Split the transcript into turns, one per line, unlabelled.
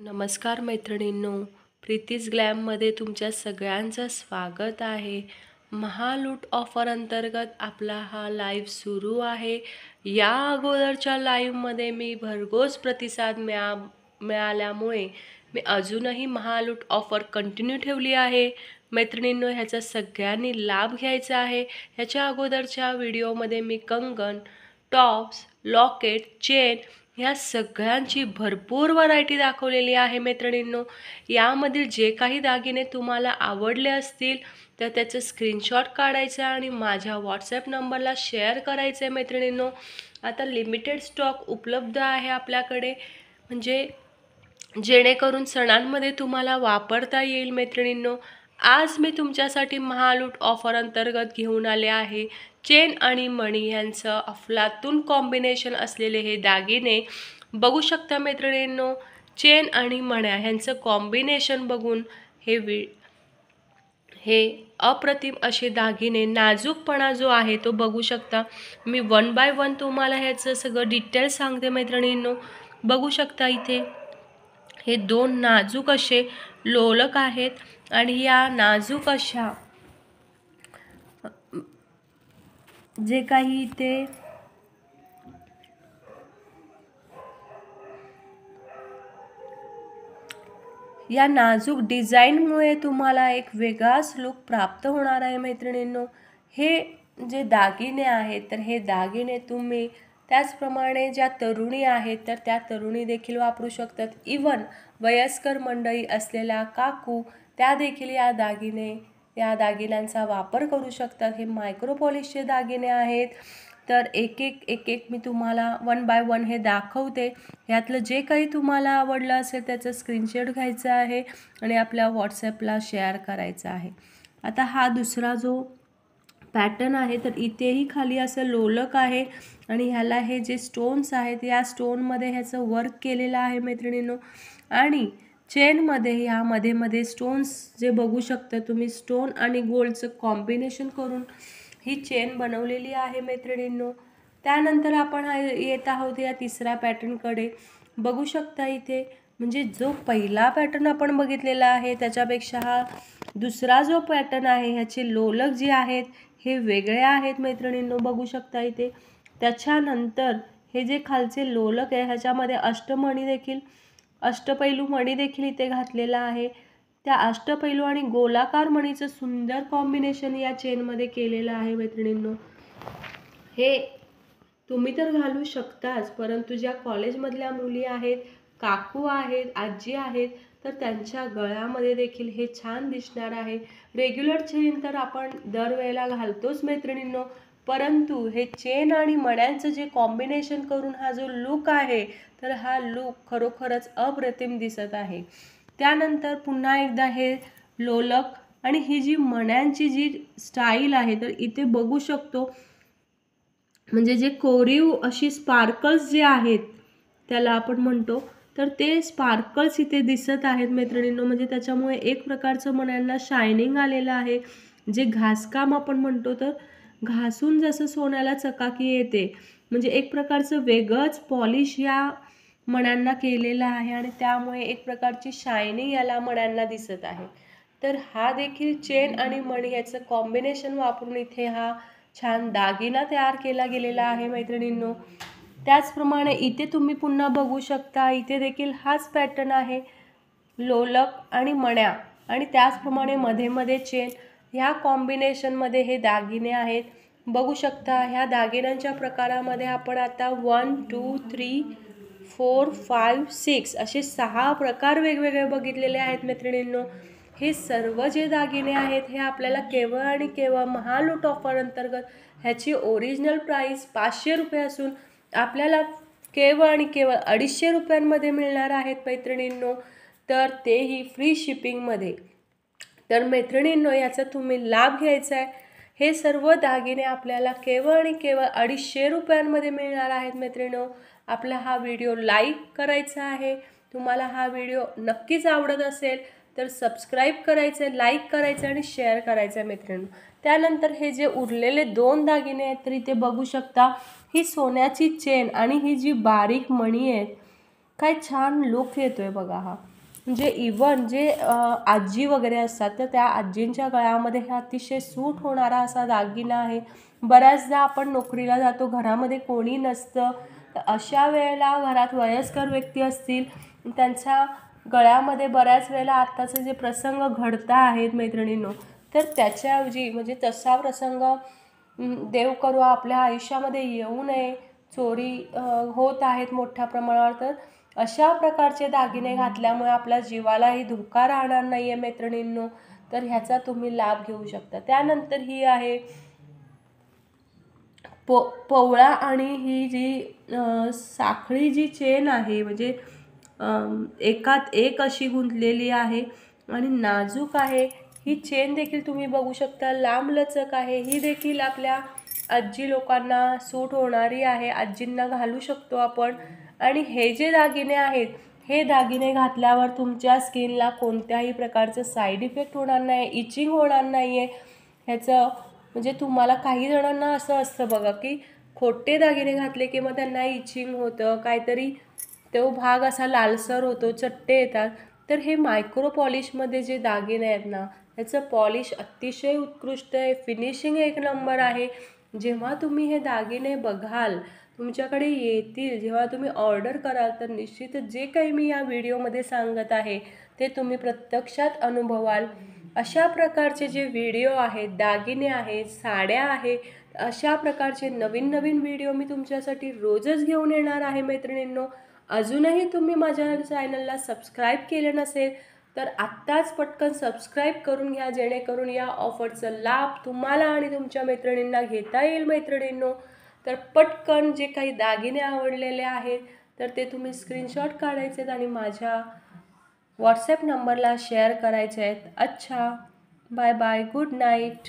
नमस्कार मैत्रिणींनो, प्रीतीज ग्लॅममध्ये तुमच्या सगळ्यांचं स्वागत आहे. महालूट ऑफर अंतर्गत आपला हा लाईव्ह सुरू आहे. या अगोदरच्या लाईव्हमध्ये मी भरघोस प्रतिसाद मिळाल्यामुळे मी अजूनही महालूट ऑफर कंटिन्यू ठेवली आहे. मैत्रिणींनो, ह्याचा सगळ्यांनी लाभ घ्यायचा आहे. ह्याच्या अगोदरच्या व्हिडिओमध्ये मी कंगन, टॉप्स, लॉकेट, चेन ह्या सगळ्यांची भरपूर व्हरायटी दाखवलेली आहे. मैत्रिणींनो, यामधील जे काही दागिने तुम्हाला आवडले असतील तर त्याचं स्क्रीनशॉट काढायचं आणि माझ्या व्हॉट्सॲप नंबरला शेअर करायचं आहे. मैत्रिणींनो, आता लिमिटेड स्टॉक उपलब्ध आहे आपल्याकडे, म्हणजे जेणेकरून सणांमध्ये तुम्हाला वापरता येईल. मैत्रिणींनो, आज मी तुमच्यासाठी महालूट ऑफर अंतर्गत घेऊन आले आहे चेन आणि मणी यांचं अफलातून कॉम्बिनेशन असलेले हे दागिने बघू शकता. मैत्रिणींनो, चेन आणि मण्या ह्यांचं कॉम्बिनेशन बघून हे अप्रतिम असे दागिने, नाजूकपणा जो आहे तो बघू शकता. मी 1 बाय 1 तुम्हाला ह्याचं सगळं डिटेल्स सांगते. मैत्रिणींनो, बघू शकता इथे हे 2 नाजूक असे लोलक आहेत आणि या नाजूक अशा जे काही इथे या नाजूक डिझाईनमुळे तुम्हाला एक वेगळाच लुक प्राप्त होणार आहे. मैत्रिणींनो, हे जे दागिने आहेत तर हे दागिने तुम्ही त्याचप्रमाणे ज्या तरुणी आहेत तर त्या तरुणी देखील वापरू शकतात. इवन वयस्कर मंडळी असलेल्या काकू त्या देखील या दागिन्यांचा वापर करू शकतात. हे मायक्रो पॉलिशचे दागिने आहेत. तर एक एक मी तुम्हाला 1 बाय 1 हे दाखवते. यातलं जे काही तुम्हाला आवडलं असेल त्याचं स्क्रीनशॉट घ्यायचं आहे आणि आपल्या व्हॉट्सॲपला शेअर करायचं आहे. आता हा दुसरा जो पॅटर्न आहे तर इथेही खाली असं लोलक आहे आणि ह्याला हे जे स्टोन्स आहेत या स्टोनमध्ये ह्याचं वर्क केलेलं आहे. मैत्रिणींनो, आणि चेनमध्ये ह्या मध्ये स्टोन्स जे बघू शकता तुम्ही, स्टोन आणि गोल्डचं कॉम्बिनेशन करून ही चेन बनवलेली आहे. मैत्रिणींनो, त्यानंतर आपण येत आहोत या तिसऱ्या पॅटर्नकडे. बघू शकता इथे, म्हणजे जो पहिला पॅटर्न आपण बघितलेला आहे त्याच्यापेक्षा हा दुसरा जो पॅटर्न आहे ह्याचे लोलक जे आहेत हे वेगळे आहेत. मैत्रिणींनो, बघू शकता इथे. त्याच्यानंतर हे जे खालचे लोलक आहे ह्याच्यामध्ये अष्टपैलू मणी देखील इथे घातलेला आहे. त्या अष्टपैलू आणि गोलाकार मणीचं सुंदर कॉम्बिनेशन या चेनमध्ये केलेलं आहे. मैत्रिणींनो, हे तुम्ही तर घालू शकताच, परंतु ज्या कॉलेजमधल्या मुली आहेत, काकू आहेत, आजी आहेत तर त्यांच्या गळ्यामध्ये देखील हे छान दिसणार आहे. रेग्युलर चेन तर आपण दरवेळेला घालतोच मैत्रिणींनो, परंतु हे चेन आणि मण्यांचं जे कॉम्बिनेशन करून हा जो लुक आहे तर हा लुक खरोखरच अप्रतिम दिसत आहे. त्यानंतर पुन्हा एकदा हे लोलक आणि ही जी मण्यांची जी स्टाईल आहे तर इथे बघू शकतो, म्हणजे जे कोरीव अशी स्पार्कल्स जे आहेत त्याला आपण म्हणतो तर ते स्पार्कल्स इथे दिसत आहेत. मैत्रिणींनो, म्हणजे त्याच्यामुळे एक प्रकारचं मण्यांना शायनिंग आलेलं आहे. जे घासकाम आपण म्हणतो तर घासून जसं सोन्याला चकाकी येते, म्हणजे एक प्रकारचं वेगळंच पॉलिश या मण्यांना केलेलं आहे आणि त्यामुळे एक प्रकारची शायनिंग याला मण्यांना दिसत आहे. तर हा देखील चेन आणि मणी याचं कॉम्बिनेशन वापरून इथे हा छान दागिना तयार केला गेलेला आहे. मैत्रिणींनो, त्याचप्रमाणे इथे तुम्ही पुन्हा बघू शकता, इथे देखील हाच पॅटर्न आहे, लोलक आणि मण्या आणि त्याचप्रमाणे मध्ये चेन ह्या कॉम्बिनेशनमध्ये हे दागिने आहेत. बघू शकता ह्या दागिन्यांच्या प्रकारामध्ये आपण आता 1 2 3 4 5 6 असे 6 प्रकार वेगवेगळे बघितलेले आहेत. मैत्रिणींनो, हे सर्व जे दागिने आहेत हे आपल्याला केवळ आणि केवळ महालूट ऑफर अंतर्गत ह्याची ओरिजिनल प्राईस 500 रुपये असून आपल्याला केवळ आणि केवळ 250 रुपयांमध्ये मिळणार आहेत. मैत्रिणींनो, तर तेही फ्री शिपिंगमध्ये. तर मैत्रिणींनो, याचा तुम्ही लाभ घ्यायचा आहे. हे सर्व दागिने आपल्याला केवळ आणि केवळ 250 रुपयांमध्ये मिळणार आहेत. मैत्रिणींनो, आपला हा व्हिडिओ लाईक करायचा आहे. तुम्हाला हा व्हिडिओ नक्कीच आवडत असेल तर सबस्क्राईब करायचं, लाईक करायचं आणि शेअर करायचं आहे. मैत्रिणींनो, त्यानंतर हे जे उरलेले 2 दागिने आहेत तर इथे बघू शकता, ही सोन्याची चेन आणि ही जी बारीक मणी आहेत काय छान लुक येतोय बघा हा. म्हणजे इवन जे आजी वगैरे असतात तर त्या आजींच्या गळ्यामध्ये हा अतिशय सूट होणारा असा दागिना आहे. बऱ्याचदा आपण नोकरीला जातो, घरामध्ये कोणी नसतं, तर अशा वेळेला घरात वयस्कर व्यक्ती असतील, त्यांच्या गळ्यामध्ये बऱ्याच वेळेला आत्ताचे जे प्रसंग घडता आहेत मैत्रिणींनो, तर त्याच्याऐवजी म्हणजे तसा प्रसंग देव करू आपल्या आयुष्यामध्ये येऊ नये, चोरी होत आहेत मोठ्या प्रमाणावर, तर अशा प्रकारचे दागिने घातल्यामुळे आपल्या जीवालाही धोका राहणार नाही आहे मैत्रिणींनो. तर ह्याचा तुम्ही लाभ घेऊ शकता. त्यानंतर ही आहे पवळा आणि ही जी साखळी जी चेन आहे, म्हणजे एकात एक अशी गुंतलेली आहे आणि नाजूक आहे. ही चेन देखील तुम्ही बघू शकता, लांबलचक आहे. ही देखील आपल्या आजी लोकांना सूट होणारी आहे, आजींना घालू शकतो आपण. आणि हे जे दागिने आहेत, हे दागिने घातल्यावर तुमच्या स्किनला कोणत्याही प्रकारचं साईड इफेक्ट होणार नाही, इचिंग होणार नाही आहे. ह्याचं म्हणजे तुम्हाला काही जणांना असं असतं बघा की खोटे दागिने घातले की मग त्यांना इचिंग होतं, काहीतरी तो भाग असा लालसर होतो, चट्टे येतात. तर हे मायक्रो पॉलिशमध्ये जे दागिने आहेत ना, त्याचं पॉलिश अतिशय उत्कृष्ट आहे, फिनिशिंग एक नंबर आहे. जेव्हा तुम्ही हे दागिने बघाल, तुमच्याकडे येतील, जेव्हा तुम्ही ऑर्डर कराल, तर निश्चितच जे काही मी या व्हिडिओमध्ये सांगत आहे ते तुम्ही प्रत्यक्षात अनुभवाल. अशा प्रकारचे जे व्हिडिओ आहेत, दागिने आहेत, साड्या आहेत, अशा प्रकारचे नवीन नवीन व्हिडिओ मी तुमच्यासाठी रोजच घेऊन येणार आहे मैत्रिणींनो. अजूनही तुम्ही माझ्या चॅनलला सबस्क्राईब केले नसेल तर आत्ताच पटकन सबस्क्राईब करून घ्या, जेणेकरून या ऑफरचा लाभ तुम्हाला आणि तुमच्या मैत्रिणींना घेता येईल मैत्रिणींनो. तर पटकन जे काही दागिने आवडलेले आहेत तर ते तुम्ही स्क्रीनशॉट काढायचे आणि माझ्या व्हॉट्सॲप नंबरला शेअर करायचे आहेत. अच्छा, बाय बाय, गुड नाईट.